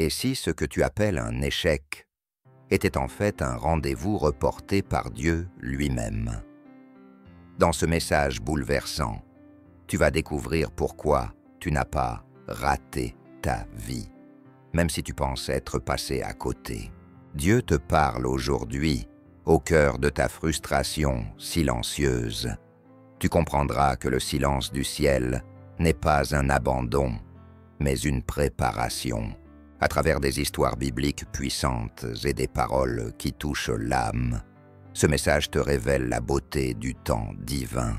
Et si ce que tu appelles un échec était en fait un rendez-vous reporté par Dieu lui-même? Dans ce message bouleversant, tu vas découvrir pourquoi tu n'as pas raté ta vie, même si tu penses être passé à côté. Dieu te parle aujourd'hui, au cœur de ta frustration silencieuse. Tu comprendras que le silence du ciel n'est pas un abandon, mais une préparation. À travers des histoires bibliques puissantes et des paroles qui touchent l'âme, ce message te révèle la beauté du temps divin.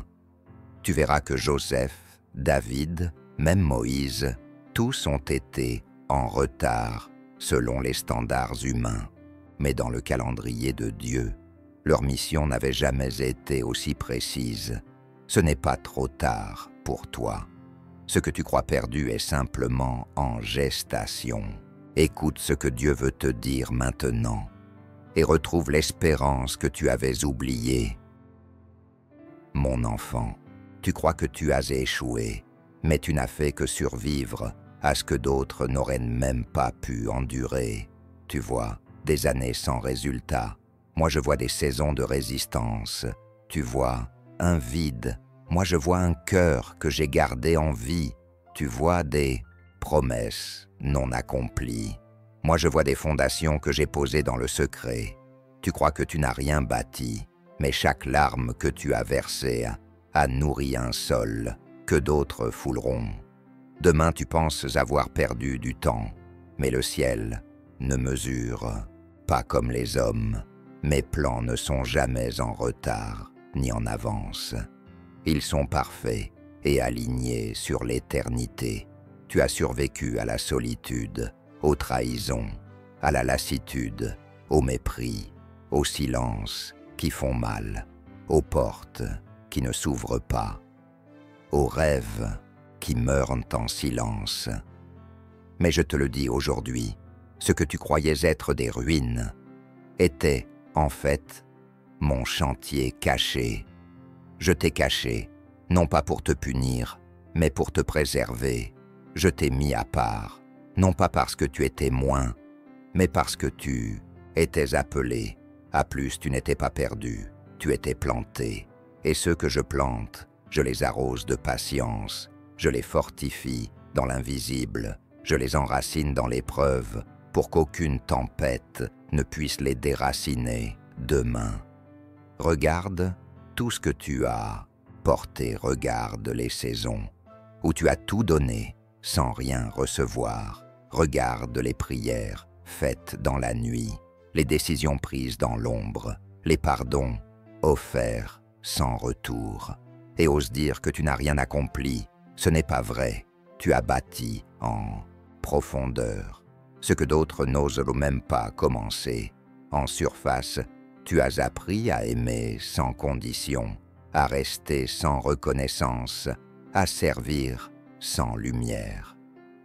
Tu verras que Joseph, David, même Moïse, tous ont été en retard selon les standards humains. Mais dans le calendrier de Dieu, leur mission n'avait jamais été aussi précise. Ce n'est pas trop tard pour toi. Ce que tu crois perdu est simplement en gestation. Écoute ce que Dieu veut te dire maintenant et retrouve l'espérance que tu avais oubliée. Mon enfant, tu crois que tu as échoué, mais tu n'as fait que survivre à ce que d'autres n'auraient même pas pu endurer. Tu vois, des années sans résultat. Moi, je vois des saisons de résistance. Tu vois, un vide. Moi, je vois un cœur que j'ai gardé en vie. Tu vois des promesses non accomplies. Moi, je vois des fondations que j'ai posées dans le secret. Tu crois que tu n'as rien bâti, mais chaque larme que tu as versée a nourri un sol que d'autres fouleront. Demain, tu penses avoir perdu du temps, mais le ciel ne mesure pas comme les hommes. Mes plans ne sont jamais en retard ni en avance. Ils sont parfaits et alignés sur l'éternité. Tu as survécu à la solitude, aux trahisons, à la lassitude, au mépris, au silence qui font mal, aux portes qui ne s'ouvrent pas, aux rêves qui meurent en silence. Mais je te le dis aujourd'hui, ce que tu croyais être des ruines était, en fait, mon chantier caché. Je t'ai caché, non pas pour te punir, mais pour te préserver. Je t'ai mis à part, non pas parce que tu étais moins, mais parce que tu étais appelé. À plus, tu n'étais pas perdu, tu étais planté. Et ceux que je plante, je les arrose de patience, je les fortifie dans l'invisible, je les enracine dans l'épreuve, pour qu'aucune tempête ne puisse les déraciner demain. Regarde tout ce que tu as porté, regarde les saisons, où tu as tout donné sans rien recevoir. Regarde les prières faites dans la nuit, les décisions prises dans l'ombre, les pardons offerts sans retour. Et ose dire que tu n'as rien accompli, ce n'est pas vrai. Tu as bâti en profondeur ce que d'autres n'osent même pas commencer. En surface, tu as appris à aimer sans condition, à rester sans reconnaissance, à servir sans lumière.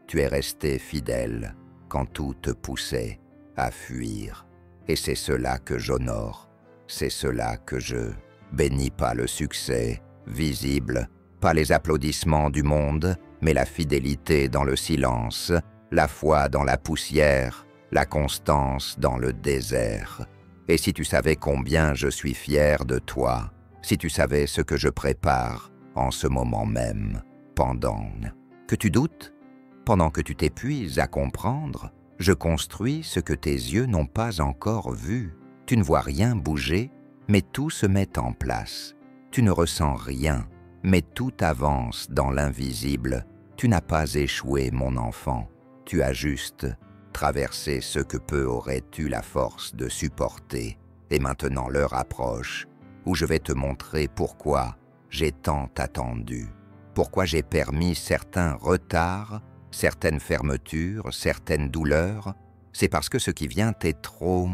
Tu es resté fidèle quand tout te poussait à fuir. Et c'est cela que j'honore, c'est cela que je bénis, pas le succès visible, pas les applaudissements du monde, mais la fidélité dans le silence, la foi dans la poussière, la constance dans le désert. Et si tu savais combien je suis fier de toi, si tu savais ce que je prépare en ce moment même, pendant que tu doutes, pendant que tu t'épuises à comprendre, je construis ce que tes yeux n'ont pas encore vu. Tu ne vois rien bouger, mais tout se met en place. Tu ne ressens rien, mais tout avance dans l'invisible. Tu n'as pas échoué, mon enfant. Tu as juste traversé ce que peu aurais-tu la force de supporter. Et maintenant l'heure approche où je vais te montrer pourquoi j'ai tant attendu, pourquoi j'ai permis certains retards, certaines fermetures, certaines douleurs. C'est parce que ce qui vient est trop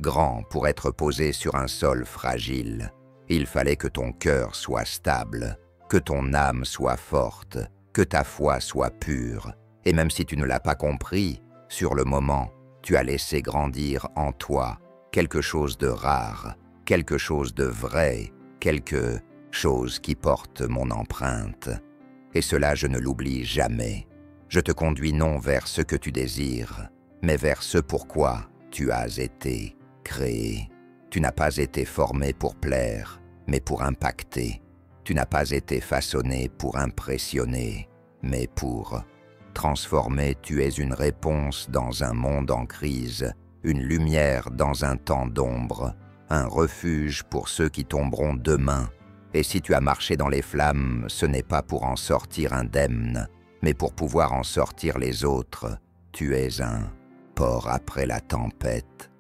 grand pour être posé sur un sol fragile. Il fallait que ton cœur soit stable, que ton âme soit forte, que ta foi soit pure. Et même si tu ne l'as pas compris, sur le moment, tu as laissé grandir en toi quelque chose de rare, quelque chose de vrai, quelque chose qui porte mon empreinte. Et cela, je ne l'oublie jamais. Je te conduis non vers ce que tu désires, mais vers ce pourquoi tu as été créé. Tu n'as pas été formé pour plaire, mais pour impacter. Tu n'as pas été façonné pour impressionner, mais pour transformer. Tu es une réponse dans un monde en crise, une lumière dans un temps d'ombre, un refuge pour ceux qui tomberont demain. Et si tu as marché dans les flammes, ce n'est pas pour en sortir indemne, mais pour pouvoir en sortir les autres. Tu es un port après la tempête,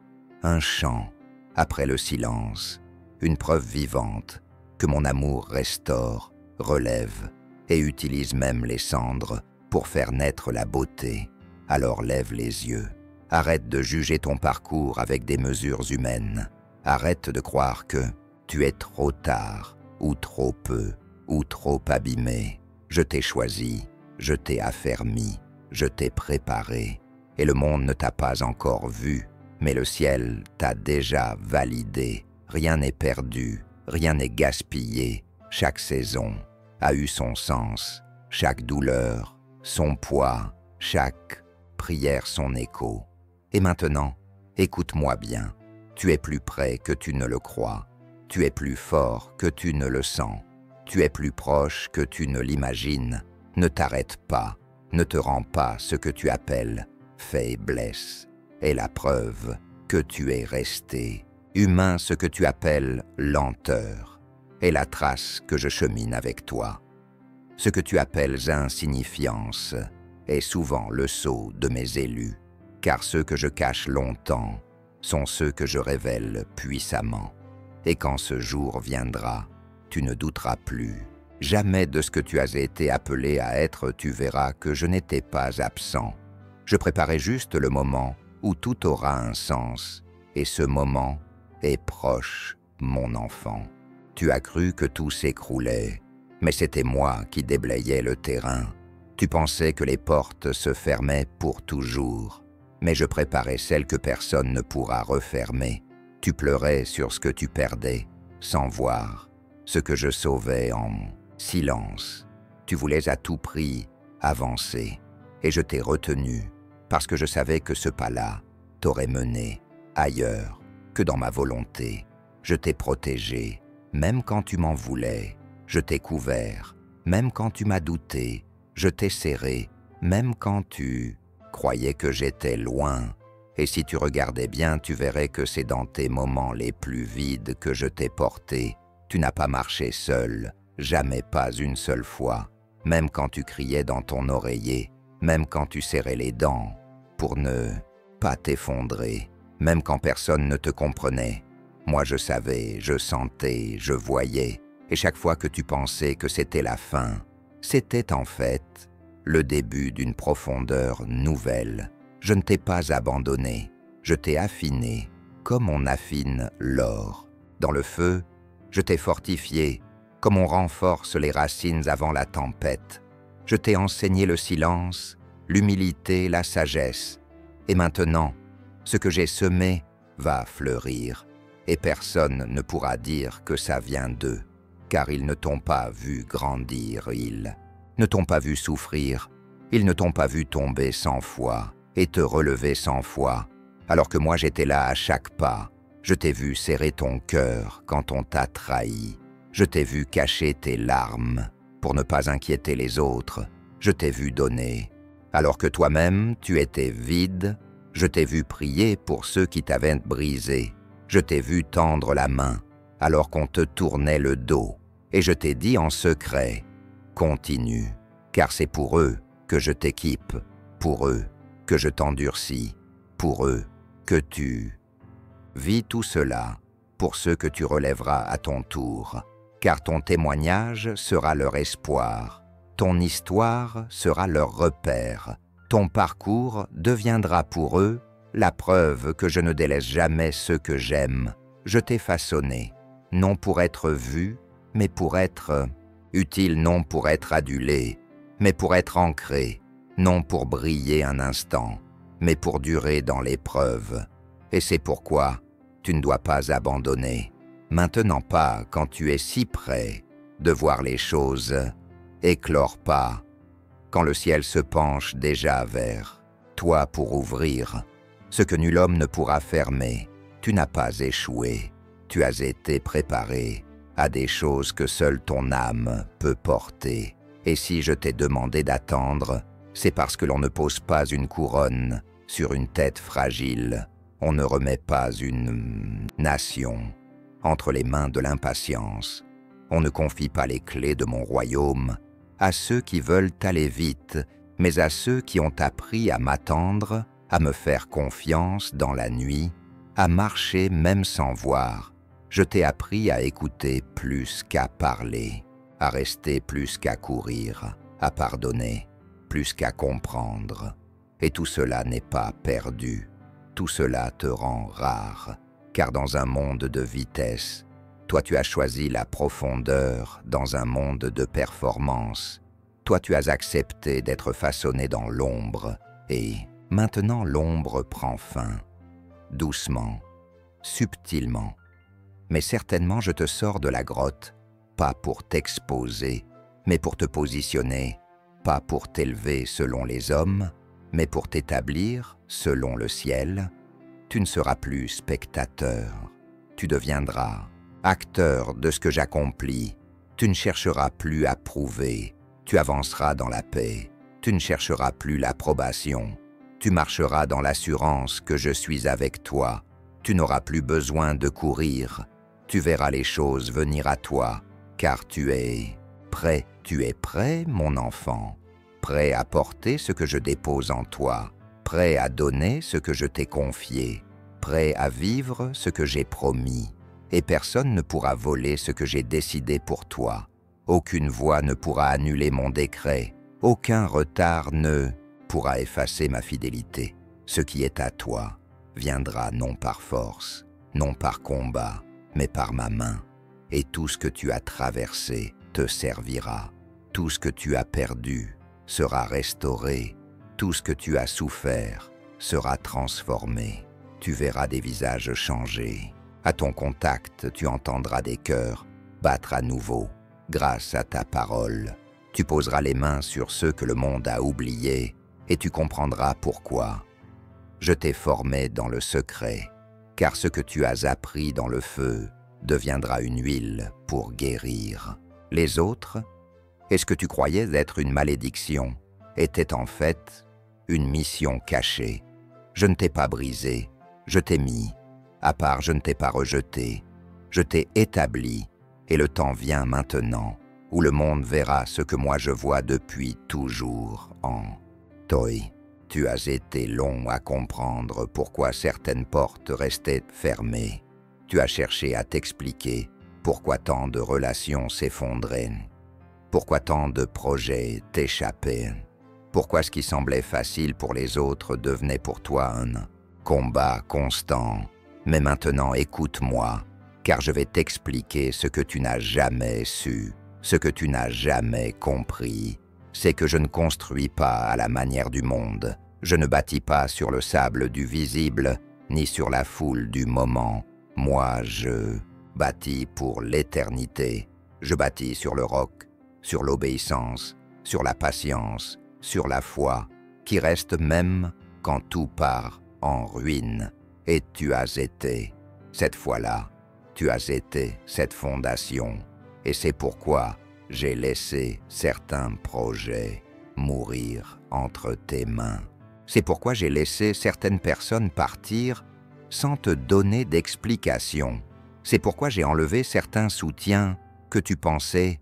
un chant après le silence, une preuve vivante que mon amour restaure, relève et utilise même les cendres pour faire naître la beauté. Alors lève les yeux. Arrête de juger ton parcours avec des mesures humaines. Arrête de croire que tu es trop tard, ou trop peu, ou trop abîmé. Je t'ai choisi, je t'ai affermi, je t'ai préparé. Et le monde ne t'a pas encore vu, mais le ciel t'a déjà validé. Rien n'est perdu, rien n'est gaspillé. Chaque saison a eu son sens, chaque douleur, son poids, chaque prière son écho. Et maintenant, écoute-moi bien. Tu es plus près que tu ne le crois. Tu es plus fort que tu ne le sens. Tu es plus proche que tu ne l'imagines. Ne t'arrête pas, ne te rends pas ce que tu appelles faiblesse. Et la preuve que tu es resté humain, ce que tu appelles lenteur. Et la trace que je chemine avec toi. Ce que tu appelles insignifiance est souvent le sceau de mes élus, car ceux que je cache longtemps sont ceux que je révèle puissamment. Et quand ce jour viendra, tu ne douteras plus jamais de ce que tu as été appelé à être. Tu verras que je n'étais pas absent. Je préparais juste le moment où tout aura un sens, et ce moment est proche, mon enfant. Tu as cru que tout s'écroulait, mais c'était moi qui déblayais le terrain. Tu pensais que les portes se fermaient pour toujours, mais je préparais celles que personne ne pourra refermer. Tu pleurais sur ce que tu perdais, sans voir ce que je sauvais en silence. Tu voulais à tout prix avancer, et je t'ai retenu, parce que je savais que ce pas-là t'aurait mené ailleurs que dans ma volonté. Je t'ai protégé, même quand tu m'en voulais. Je t'ai couvert, même quand tu m'as douté. Je t'ai serré, même quand tu croyais que j'étais loin. Et si tu regardais bien, tu verrais que c'est dans tes moments les plus vides que je t'ai porté. Tu n'as pas marché seul, jamais, pas une seule fois. Même quand tu criais dans ton oreiller, même quand tu serrais les dents pour ne pas t'effondrer, même quand personne ne te comprenait. Moi je savais, je sentais, je voyais. Et chaque fois que tu pensais que c'était la fin, c'était en fait le début d'une profondeur nouvelle. Je ne t'ai pas abandonné, je t'ai affiné comme on affine l'or. Dans le feu, je t'ai fortifié comme on renforce les racines avant la tempête. Je t'ai enseigné le silence, l'humilité, la sagesse. Et maintenant, ce que j'ai semé va fleurir, et personne ne pourra dire que ça vient d'eux, car ils ne t'ont pas vu grandir, ils ne t'ont pas vu souffrir, ils ne t'ont pas vu tomber 100 fois et te relever 100 fois, alors que moi j'étais là à chaque pas. Je t'ai vu serrer ton cœur quand on t'a trahi. Je t'ai vu cacher tes larmes pour ne pas inquiéter les autres. Je t'ai vu donner, alors que toi-même tu étais vide. Je t'ai vu prier pour ceux qui t'avaient brisé. Je t'ai vu tendre la main alors qu'on te tournait le dos. Et je t'ai dit en secret, continue, car c'est pour eux que je t'équipe, pour eux que je t'endurcis, pour eux que tu vis tout cela, pour ceux que tu relèveras à ton tour, car ton témoignage sera leur espoir, ton histoire sera leur repère, ton parcours deviendra pour eux la preuve que je ne délaisse jamais ceux que j'aime. Je t'ai façonné, non pour être vu, mais pour être utile, non pour être adulé, mais pour être ancré, non pour briller un instant, mais pour durer dans l'épreuve. Et c'est pourquoi tu ne dois pas abandonner. Maintenant pas quand tu es si près de voir les choses éclore pas, quand le ciel se penche déjà vers toi pour ouvrir Ce que nul homme ne pourra fermer, tu n'as pas échoué. Tu as été préparé à des choses que seule ton âme peut porter. Et si je t'ai demandé d'attendre, c'est parce que l'on ne pose pas une couronne sur une tête fragile. On ne remet pas une nation entre les mains de l'impatience. On ne confie pas les clés de mon royaume à ceux qui veulent aller vite, mais à ceux qui ont appris à m'attendre, à me faire confiance dans la nuit, à marcher même sans voir. Je t'ai appris à écouter plus qu'à parler, à rester plus qu'à courir, à pardonner plus qu'à comprendre. Et tout cela n'est pas perdu. Tout cela te rend rare, car dans un monde de vitesse, toi tu as choisi la profondeur dans un monde de performance. Toi tu as accepté d'être façonné dans l'ombre, et maintenant l'ombre prend fin. Doucement, subtilement. Mais certainement je te sors de la grotte, pas pour t'exposer, mais pour te positionner, pas pour t'élever selon les hommes, mais pour t'établir selon le ciel. Tu ne seras plus spectateur, tu deviendras acteur de ce que j'accomplis. Tu ne chercheras plus à prouver, tu avanceras dans la paix. Tu ne chercheras plus l'approbation, tu marcheras dans l'assurance que je suis avec toi. Tu n'auras plus besoin de courir, tu verras les choses venir à toi, car tu es prêt. Tu es prêt, mon enfant, prêt à porter ce que je dépose en toi, prêt à donner ce que je t'ai confié, prêt à vivre ce que j'ai promis. Et personne ne pourra voler ce que j'ai décidé pour toi. Aucune voix ne pourra annuler mon décret. Aucun retard ne pourra effacer ma fidélité. Ce qui est à toi viendra non par force, non par combat, mais par ma main. Et tout ce que tu as traversé te servira. Tout ce que tu as perdu sera restauré. Tout ce que tu as souffert sera transformé. Tu verras des visages changer. À ton contact, tu entendras des cœurs battre à nouveau grâce à ta parole. Tu poseras les mains sur ceux que le monde a oubliés et tu comprendras pourquoi. Je t'ai formé dans le secret, car ce que tu as appris dans le feu deviendra une huile pour guérir. Les autres, et ce que tu croyais être une malédiction, était en fait une mission cachée. Je ne t'ai pas brisé, je t'ai mis. À part, je ne t'ai pas rejeté, je t'ai établi, et le temps vient maintenant, où le monde verra ce que moi je vois depuis toujours en toi. Tu as été long à comprendre pourquoi certaines portes restaient fermées. Tu as cherché à t'expliquer pourquoi tant de relations s'effondraient, pourquoi tant de projets t'échappaient, pourquoi ce qui semblait facile pour les autres devenait pour toi un combat constant. Mais maintenant écoute-moi, car je vais t'expliquer ce que tu n'as jamais su, ce que tu n'as jamais compris. C'est que je ne construis pas à la manière du monde, je ne bâtis pas sur le sable du visible, ni sur la foule du moment. Moi, je bâtis pour l'éternité. Je bâtis sur le roc, sur l'obéissance, sur la patience, sur la foi, qui reste même quand tout part en ruine. Et tu as été, cette fois-là, tu as été cette fondation. Et c'est pourquoi j'ai laissé certains projets mourir entre tes mains. C'est pourquoi j'ai laissé certaines personnes partir sans te donner d'explication. C'est pourquoi j'ai enlevé certains soutiens que tu pensais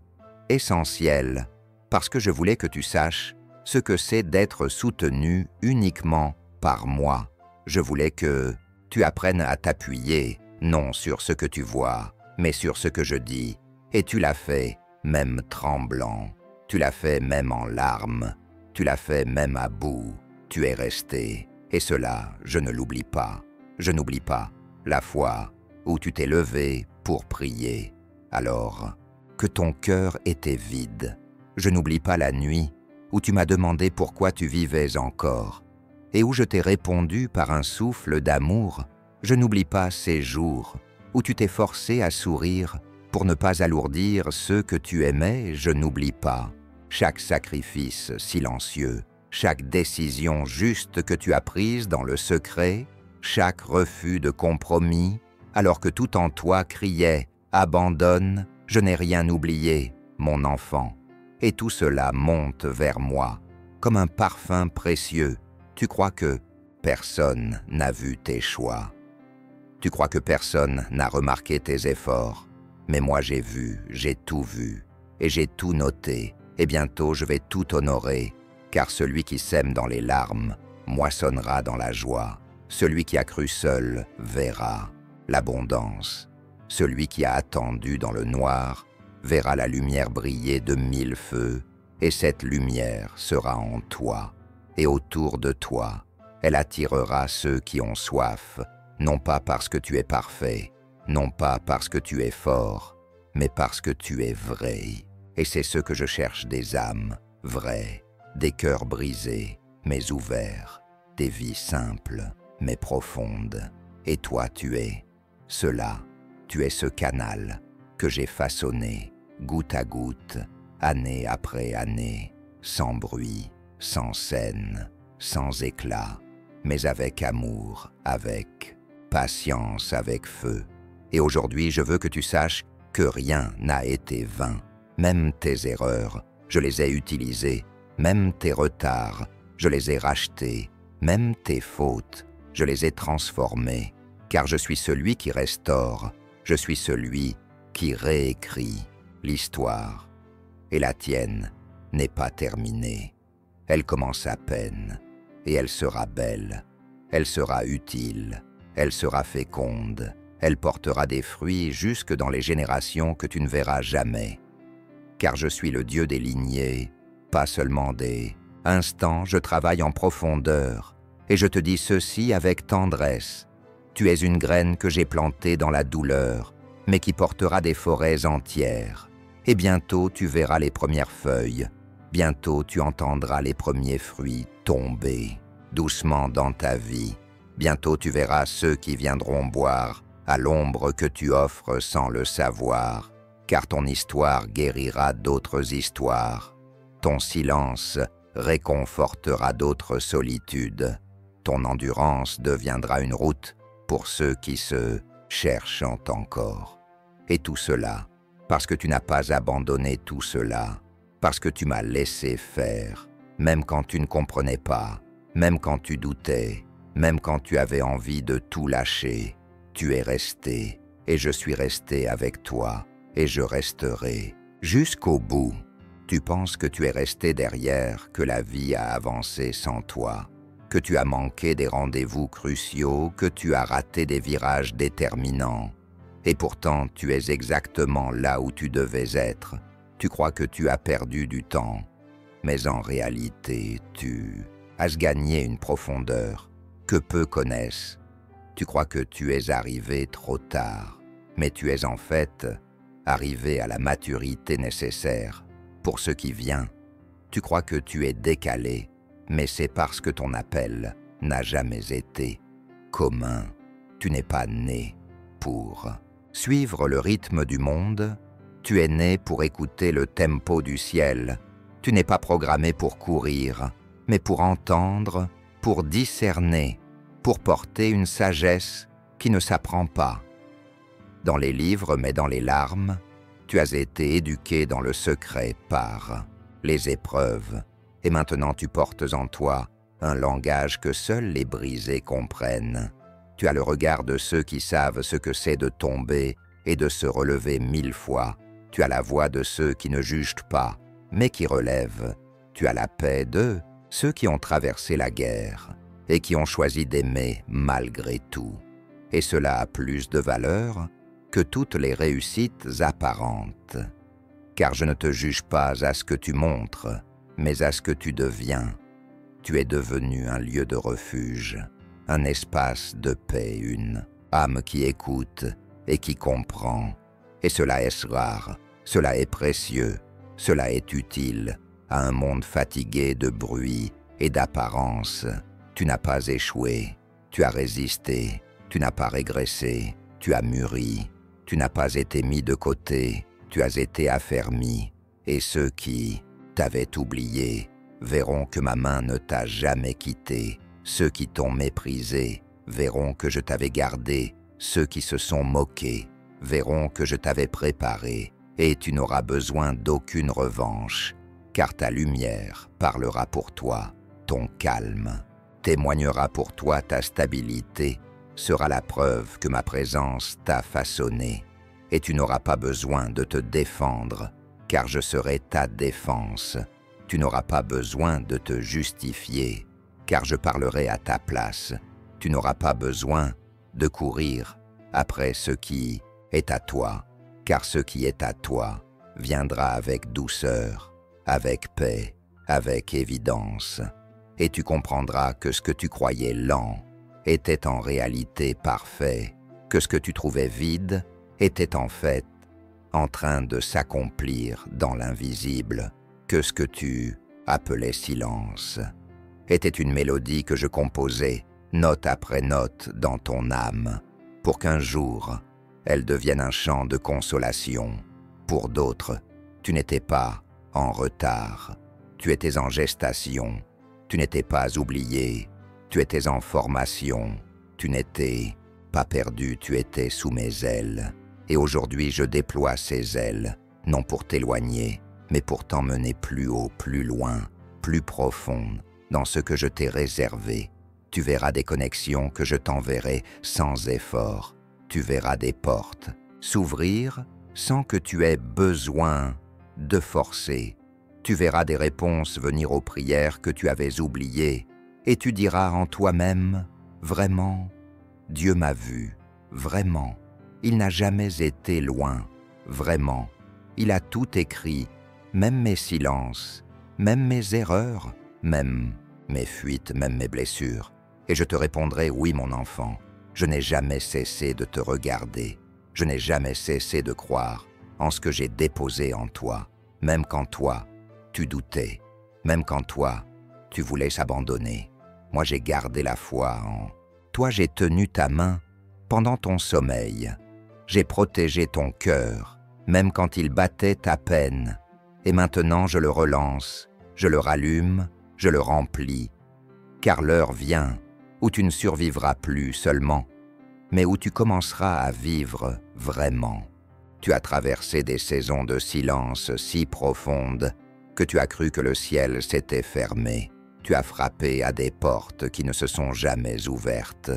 essentiels, parce que je voulais que tu saches ce que c'est d'être soutenu uniquement par moi. Je voulais que tu apprennes à t'appuyer, non sur ce que tu vois, mais sur ce que je dis. Et tu l'as fait, même tremblant. Tu l'as fait même en larmes. Tu l'as fait même à bout. Tu es resté. Et cela, je ne l'oublie pas. Je n'oublie pas la fois où tu t'es levé pour prier. Alors que ton cœur était vide. Je n'oublie pas la nuit où tu m'as demandé pourquoi tu vivais encore. Et où je t'ai répondu par un souffle d'amour. Je n'oublie pas ces jours où tu t'es forcé à sourire pour ne pas alourdir ceux que tu aimais. Je n'oublie pas chaque sacrifice silencieux, chaque décision juste que tu as prise dans le secret chaque refus de compromis, alors que tout en toi criait « Abandonne, je n'ai rien oublié, mon enfant ». Et tout cela monte vers moi, comme un parfum précieux. Tu crois que personne n'a vu tes choix. Tu crois que personne n'a remarqué tes efforts. Mais moi j'ai tout vu, et j'ai tout noté, et bientôt je vais tout honorer, car celui qui sème dans les larmes moissonnera dans la joie. Celui qui a cru seul verra l'abondance. Celui qui a attendu dans le noir verra la lumière briller de 1000 feux, et cette lumière sera en toi, et autour de toi, elle attirera ceux qui ont soif, non pas parce que tu es parfait, non pas parce que tu es fort, mais parce que tu es vrai. Et c'est ce que je cherche, des âmes vraies, des cœurs brisés, mais ouverts, des vies simples, mais profondes. Et toi tu es cela, tu es ce canal que j'ai façonné, goutte à goutte, année après année, sans bruit, sans scène, sans éclat, mais avec amour, avec patience, avec feu. Et aujourd'hui, je veux que tu saches que rien n'a été vain. Même tes erreurs, je les ai utilisées, même tes retards, je les ai rachetés, même tes fautes, je les ai transformées, car je suis celui qui restaure, je suis celui qui réécrit l'histoire. Et la tienne n'est pas terminée. Elle commence à peine, et elle sera belle, elle sera utile, elle sera féconde, elle portera des fruits jusque dans les générations que tu ne verras jamais. Car je suis le Dieu des lignées, pas seulement des instants, je travaille en profondeur, et je te dis ceci avec tendresse. Tu es une graine que j'ai plantée dans la douleur, mais qui portera des forêts entières. Et bientôt tu verras les premières feuilles, bientôt tu entendras les premiers fruits tomber doucement dans ta vie. Bientôt tu verras ceux qui viendront boire à l'ombre que tu offres sans le savoir, car ton histoire guérira d'autres histoires. Ton silence réconfortera d'autres solitudes. Ton endurance deviendra une route pour ceux qui se cherchent encore. Et tout cela, parce que tu n'as pas abandonné tout cela, parce que tu m'as laissé faire, même quand tu ne comprenais pas, même quand tu doutais, même quand tu avais envie de tout lâcher. Tu es resté, et je suis resté avec toi, et je resterai jusqu'au bout. Tu penses que tu es resté derrière, que la vie a avancé sans toi, que tu as manqué des rendez-vous cruciaux, que tu as raté des virages déterminants. Et pourtant, tu es exactement là où tu devais être. Tu crois que tu as perdu du temps, mais en réalité, tu as gagné une profondeur que peu connaissent. Tu crois que tu es arrivé trop tard, mais tu es en fait arrivé à la maturité nécessaire pour ce qui vient. Tu crois que tu es décalé, mais c'est parce que ton appel n'a jamais été commun. Tu n'es pas né pour suivre le rythme du monde. Tu es né pour écouter le tempo du ciel. Tu n'es pas programmé pour courir, mais pour entendre, pour discerner, pour porter une sagesse qui ne s'apprend pas. Dans les livres, mais dans les larmes, tu as été éduqué dans le secret par les épreuves, et maintenant tu portes en toi un langage que seuls les brisés comprennent. Tu as le regard de ceux qui savent ce que c'est de tomber et de se relever 1000 fois. Tu as la voix de ceux qui ne jugent pas, mais qui relèvent. Tu as la paix de ceux qui ont traversé la guerre et qui ont choisi d'aimer malgré tout. Et cela a plus de valeur que toutes les réussites apparentes. Car je ne te juge pas à ce que tu montres, mais à ce que tu deviens. Tu es devenu un lieu de refuge, un espace de paix, une âme qui écoute et qui comprend. Et cela est rare, cela est précieux, cela est utile à un monde fatigué de bruit et d'apparence. Tu n'as pas échoué, tu as résisté, tu n'as pas régressé, tu as mûri, tu n'as pas été mis de côté, tu as été affermi. Et ceux qui t'avaient oublié verront que ma main ne t'a jamais quitté. Ceux qui t'ont méprisé verront que je t'avais gardé, ceux qui se sont moqués, verront que je t'avais préparé, et tu n'auras besoin d'aucune revanche, car ta lumière parlera pour toi, ton calme, témoignera pour toi ta stabilité, sera la preuve que ma présence t'a façonné, et tu n'auras pas besoin de te défendre, car je serai ta défense. Tu n'auras pas besoin de te justifier, car je parlerai à ta place. Tu n'auras pas besoin de courir après ce qui est à toi, car ce qui est à toi viendra avec douceur, avec paix, avec évidence. Et tu comprendras que ce que tu croyais lent était en réalité parfait, que ce que tu trouvais vide était en fait en train de s'accomplir dans l'invisible, que ce que tu appelais silence était une mélodie que je composais, note après note, dans ton âme, pour qu'un jour, elle devienne un chant de consolation. Pour d'autres, tu n'étais pas en retard, tu étais en gestation, tu n'étais pas oublié, tu étais en formation, tu n'étais pas perdu, tu étais sous mes ailes. Et aujourd'hui je déploie ces ailes, non pour t'éloigner, mais pour t'emmener plus haut, plus loin, plus profond, dans ce que je t'ai réservé. Tu verras des connexions que je t'enverrai sans effort. Tu verras des portes s'ouvrir sans que tu aies besoin de forcer. Tu verras des réponses venir aux prières que tu avais oubliées, et tu diras en toi-même, vraiment, Dieu m'a vu, vraiment. Il n'a jamais été loin, vraiment. Il a tout écrit, même mes silences, même mes erreurs, même mes fuites, même mes blessures. Et je te répondrai, oui mon enfant, je n'ai jamais cessé de te regarder. Je n'ai jamais cessé de croire en ce que j'ai déposé en toi, même quand toi, tu doutais, même quand toi, tu voulais s'abandonner. Moi j'ai gardé la foi en toi, j'ai tenu ta main pendant ton sommeil. J'ai protégé ton cœur, même quand il battait à peine. Et maintenant je le relance, je le rallume, je le remplis. Car l'heure vient où tu ne survivras plus seulement, mais où tu commenceras à vivre vraiment. Tu as traversé des saisons de silence si profondes que tu as cru que le ciel s'était fermé. Tu as frappé à des portes qui ne se sont jamais ouvertes.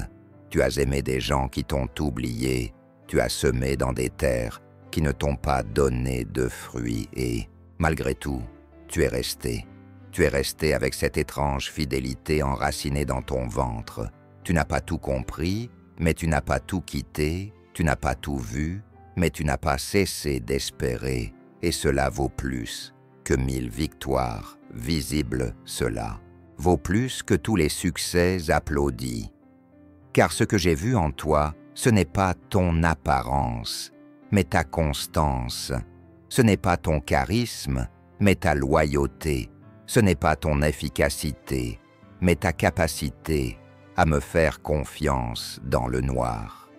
Tu as aimé des gens qui t'ont oublié. Tu as semé dans des terres qui ne t'ont pas donné de fruits et, malgré tout, tu es resté. Tu es resté avec cette étrange fidélité enracinée dans ton ventre. Tu n'as pas tout compris, mais tu n'as pas tout quitté. Tu n'as pas tout vu, mais tu n'as pas cessé d'espérer. Et cela vaut plus que 1000 victoires visibles, cela vaut plus que tous les succès applaudis. Car ce que j'ai vu en toi, ce n'est pas ton apparence, mais ta constance. Ce n'est pas ton charisme, mais ta loyauté. Ce n'est pas ton efficacité, mais ta capacité à me faire confiance dans le noir.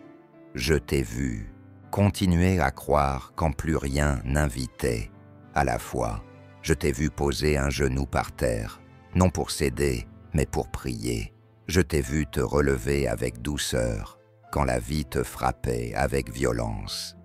Je t'ai vu continuer à croire quand plus rien n'invitait. À la fois, je t'ai vu poser un genou par terre, non pour céder, mais pour prier. Je t'ai vu te relever avec douceur, quand la vie te frappait avec violence.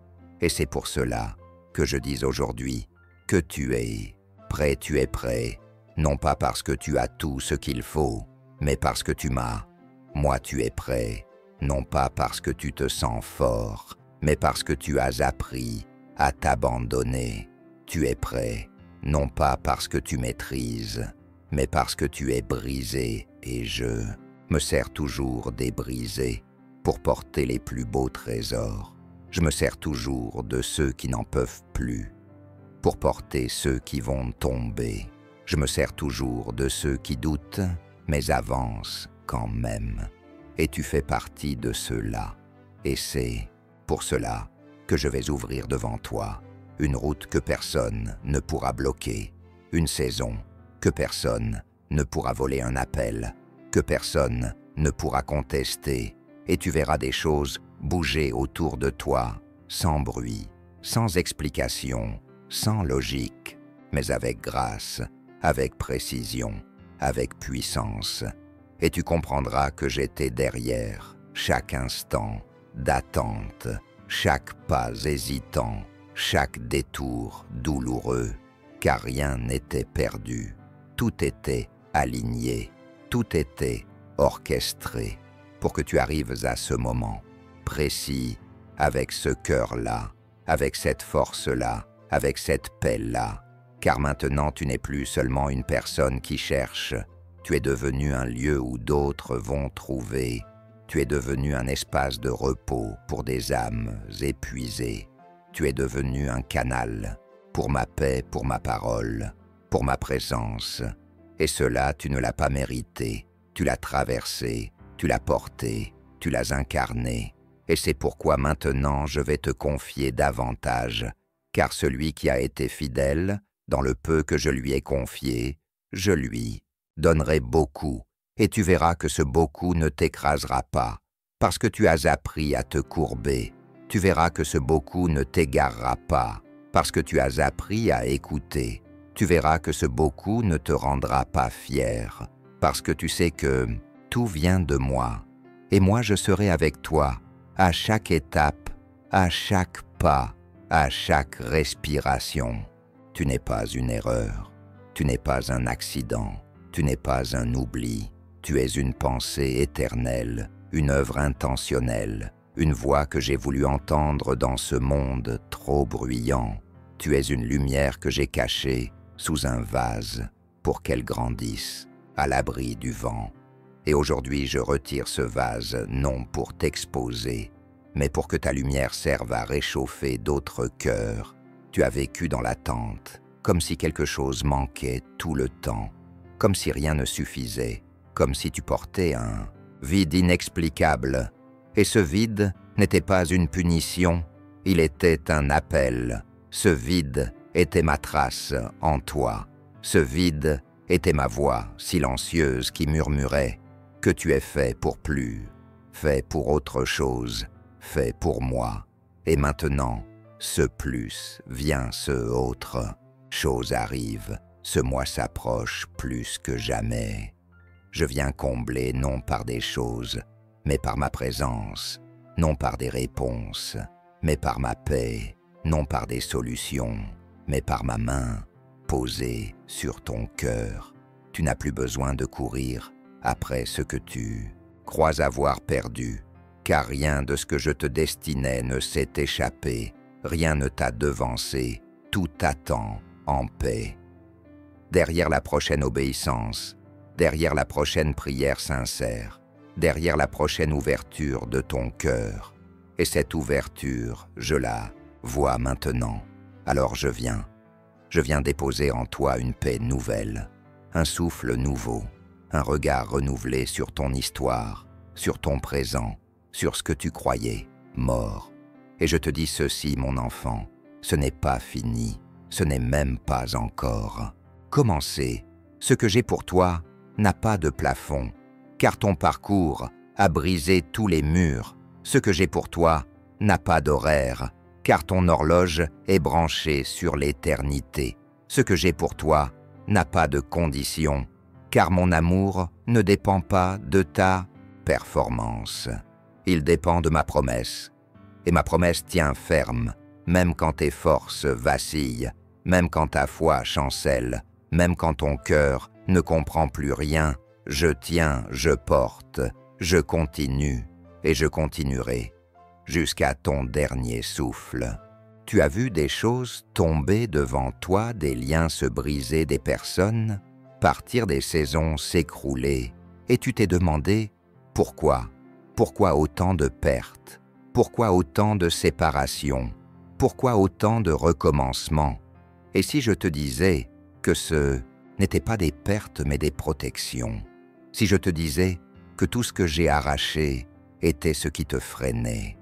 Et c'est pour cela que je dis aujourd'hui que tu es prêt, non pas parce que tu as tout ce qu'il faut, mais parce que tu m'as. Moi tu es prêt, non pas parce que tu te sens fort, mais parce que tu as appris à t'abandonner. Tu es prêt, non pas parce que tu maîtrises, mais parce que tu es brisé, et je me sers toujours des brisés pour porter les plus beaux trésors. Je me sers toujours de ceux qui n'en peuvent plus, pour porter ceux qui vont tomber. Je me sers toujours de ceux qui doutent, mais avancent quand même. Et tu fais partie de ceux-là. Et c'est pour cela que je vais ouvrir devant toi une route que personne ne pourra bloquer, une saison que personne ne pourra voler un appel, que personne ne pourra contester, et tu verras des choses bouger autour de toi, sans bruit, sans explication, sans logique, mais avec grâce, avec précision, avec puissance. et tu comprendras que j'étais derrière, chaque instant d'attente, chaque pas hésitant, chaque détour douloureux, car rien n'était perdu, tout était aligné, tout était orchestré pour que tu arrives à ce moment précis, avec ce cœur-là, avec cette force-là, avec cette paix-là, car maintenant tu n'es plus seulement une personne qui cherche, tu es devenu un lieu où d'autres vont trouver, tu es devenu un espace de repos pour des âmes épuisées, tu es devenu un canal pour ma paix, pour ma parole, pour ma présence, et cela tu ne l'as pas mérité, tu l'as traversé, tu l'as porté, tu l'as incarné, et c'est pourquoi maintenant je vais te confier davantage, car celui qui a été fidèle, dans le peu que je lui ai confié, je lui donnerai beaucoup, et tu verras que ce beaucoup ne t'écrasera pas, parce que tu as appris à te courber. Tu verras que ce beaucoup ne t'égarera pas, parce que tu as appris à écouter. Tu verras que ce beaucoup ne te rendra pas fier, parce que tu sais que tout vient de moi, et moi je serai avec toi, à chaque étape, à chaque pas, à chaque respiration. Tu n'es pas une erreur, tu n'es pas un accident, tu n'es pas un oubli, tu es une pensée éternelle, une œuvre intentionnelle, une voix que j'ai voulu entendre dans ce monde trop bruyant. Tu es une lumière que j'ai cachée sous un vase pour qu'elle grandisse à l'abri du vent. Et aujourd'hui je retire ce vase non pour t'exposer, mais pour que ta lumière serve à réchauffer d'autres cœurs. Tu as vécu dans l'attente, comme si quelque chose manquait tout le temps, comme si rien ne suffisait, comme si tu portais un vide inexplicable. Et ce vide n'était pas une punition, il était un appel. Ce vide était ma trace en toi. Ce vide était ma voix silencieuse qui murmurait que tu es fait pour plus, fait pour autre chose, fait pour moi. Et maintenant, ce plus vient ce autre. Chose arrive, ce moi s'approche plus que jamais. Je viens combler non par des choses, mais par ma présence, non par des réponses, mais par ma paix, non par des solutions, mais par ma main posée sur ton cœur. Tu n'as plus besoin de courir après ce que tu crois avoir perdu, car rien de ce que je te destinais ne s'est échappé, rien ne t'a devancé, tout t'attend en paix. Derrière la prochaine obéissance, derrière la prochaine prière sincère, derrière la prochaine ouverture de ton cœur. Et cette ouverture, je la vois maintenant. Alors je viens déposer en toi une paix nouvelle, un souffle nouveau, un regard renouvelé sur ton histoire, sur ton présent, sur ce que tu croyais mort. Et je te dis ceci, mon enfant, ce n'est pas fini, ce n'est même pas encore commencé. Ce que j'ai pour toi n'a pas de plafond, car ton parcours a brisé tous les murs. Ce que j'ai pour toi n'a pas d'horaire, car ton horloge est branchée sur l'éternité. Ce que j'ai pour toi n'a pas de conditions, car mon amour ne dépend pas de ta performance. Il dépend de ma promesse, et ma promesse tient ferme, même quand tes forces vacillent, même quand ta foi chancelle, même quand ton cœur ne comprend plus rien. Je tiens, je porte, je continue, et je continuerai, jusqu'à ton dernier souffle. Tu as vu des choses tomber devant toi, des liens se briser, des personnes partir, des saisons s'écrouler, et tu t'es demandé pourquoi? Pourquoi autant de pertes? Pourquoi autant de séparations? Pourquoi autant de recommencements? Et si je te disais que ce n'était pas des pertes mais des protections? Si je te disais que tout ce que j'ai arraché était ce qui te freinait?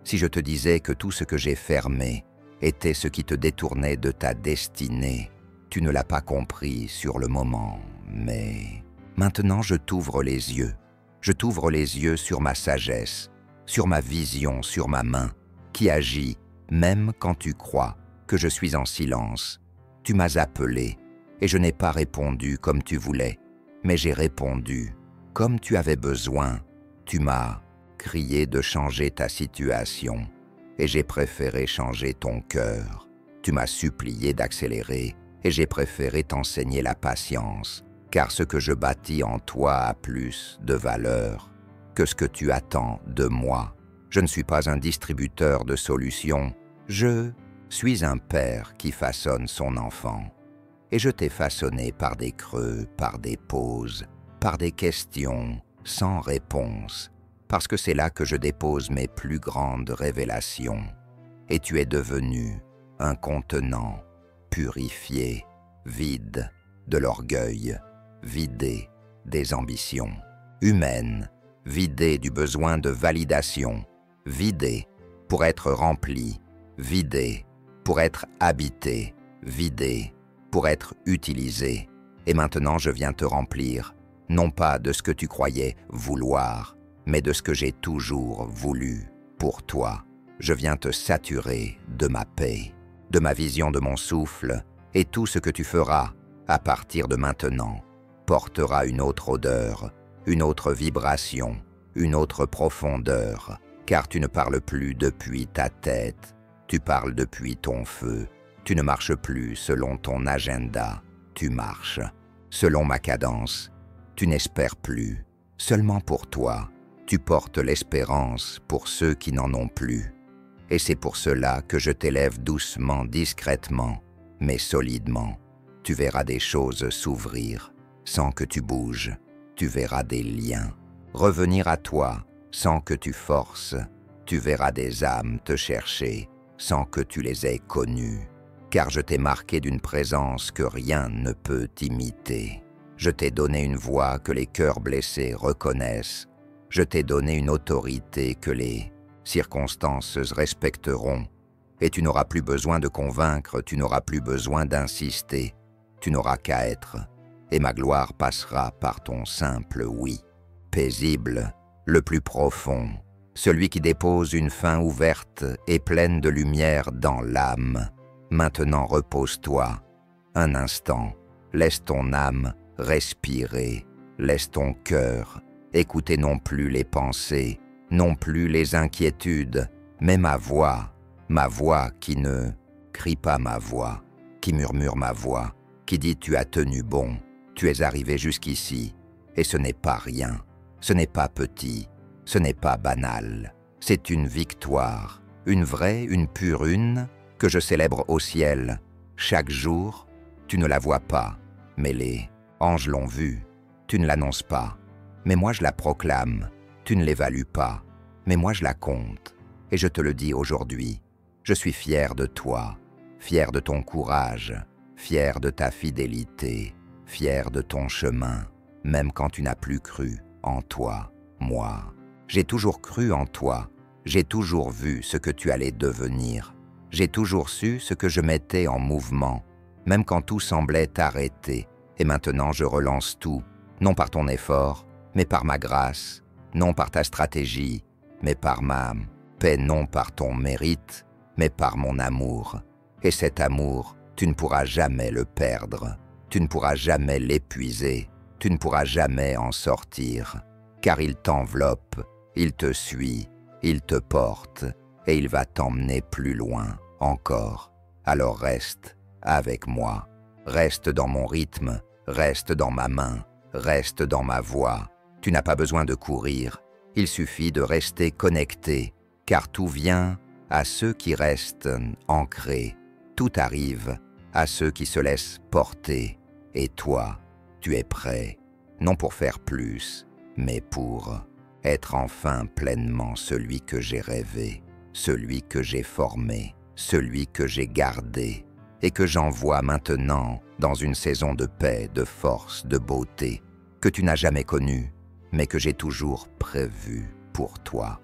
Si je te disais que tout ce que j'ai fermé était ce qui te détournait de ta destinée? Tu ne l'as pas compris sur le moment, mais maintenant je t'ouvre les yeux. Je t'ouvre les yeux sur ma sagesse, sur ma vision, sur ma main, qui agit même quand tu crois que je suis en silence. Tu m'as appelé, et je n'ai pas répondu comme tu voulais, mais j'ai répondu, comme tu avais besoin, tu m'as crié de changer ta situation, et j'ai préféré changer ton cœur. Tu m'as supplié d'accélérer, et j'ai préféré t'enseigner la patience, car ce que je bâtis en toi a plus de valeur que ce que tu attends de moi. Je ne suis pas un distributeur de solutions, je suis un père qui façonne son enfant. Et je t'ai façonné par des creux, par des pauses, par des questions sans réponse, parce que c'est là que je dépose mes plus grandes révélations. Et tu es devenu un contenant purifié, vide de l'orgueil, vidé des ambitions humaines, vidé du besoin de validation, vidé pour être rempli, vidé pour être habité, vidé pour être utilisé. Et maintenant je viens te remplir, non pas de ce que tu croyais vouloir, mais de ce que j'ai toujours voulu pour toi. Je viens te saturer de ma paix, de ma vision de mon souffle, et tout ce que tu feras à partir de maintenant portera une autre odeur, une autre vibration, une autre profondeur, car tu ne parles plus depuis ta tête, tu parles depuis ton feu. Tu ne marches plus selon ton agenda, tu marches selon ma cadence. Tu n'espères plus seulement pour toi, tu portes l'espérance pour ceux qui n'en ont plus. Et c'est pour cela que je t'élève doucement, discrètement, mais solidement. Tu verras des choses s'ouvrir sans que tu bouges. Tu verras des liens revenir à toi sans que tu forces. Tu verras des âmes te chercher sans que tu les aies connues. Car je t'ai marqué d'une présence que rien ne peut imiter. Je t'ai donné une voix que les cœurs blessés reconnaissent. Je t'ai donné une autorité que les circonstances respecteront. Et tu n'auras plus besoin de convaincre, tu n'auras plus besoin d'insister. Tu n'auras qu'à être. Et ma gloire passera par ton simple oui. Paisible, le plus profond, celui qui dépose une fin ouverte et pleine de lumière dans l'âme. Maintenant repose-toi, un instant, laisse ton âme respirer, laisse ton cœur écouter non plus les pensées, non plus les inquiétudes, mais ma voix qui ne crie pas ma voix, qui murmure ma voix, qui dit tu as tenu bon, tu es arrivé jusqu'ici, et ce n'est pas rien, ce n'est pas petit, ce n'est pas banal, c'est une victoire, une vraie, une pure une, que je célèbre au ciel. Chaque jour, tu ne la vois pas, mais les anges l'ont vue. Tu ne l'annonces pas, mais moi je la proclame. Tu ne l'évalues pas, mais moi je la compte. Et je te le dis aujourd'hui, je suis fier de toi, fier de ton courage, fier de ta fidélité, fier de ton chemin, même quand tu n'as plus cru en toi, moi. J'ai toujours cru en toi, j'ai toujours vu ce que tu allais devenir. J'ai toujours su ce que je mettais en mouvement, même quand tout semblait arrêté. Et maintenant je relance tout, non par ton effort, mais par ma grâce, non par ta stratégie, mais par ma paix, non par ton mérite, mais par mon amour. Et cet amour, tu ne pourras jamais le perdre, tu ne pourras jamais l'épuiser, tu ne pourras jamais en sortir, car il t'enveloppe, il te suit, il te porte, et il va t'emmener plus loin encore. Alors reste avec moi, reste dans mon rythme, reste dans ma main, reste dans ma voix. Tu n'as pas besoin de courir, il suffit de rester connecté, car tout vient à ceux qui restent ancrés. Tout arrive à ceux qui se laissent porter. Et toi, tu es prêt, non pour faire plus, mais pour être enfin pleinement celui que j'ai rêvé, celui que j'ai formé, celui que j'ai gardé et que j'envoie maintenant dans une saison de paix, de force, de beauté que tu n'as jamais connue, mais que j'ai toujours prévue pour toi.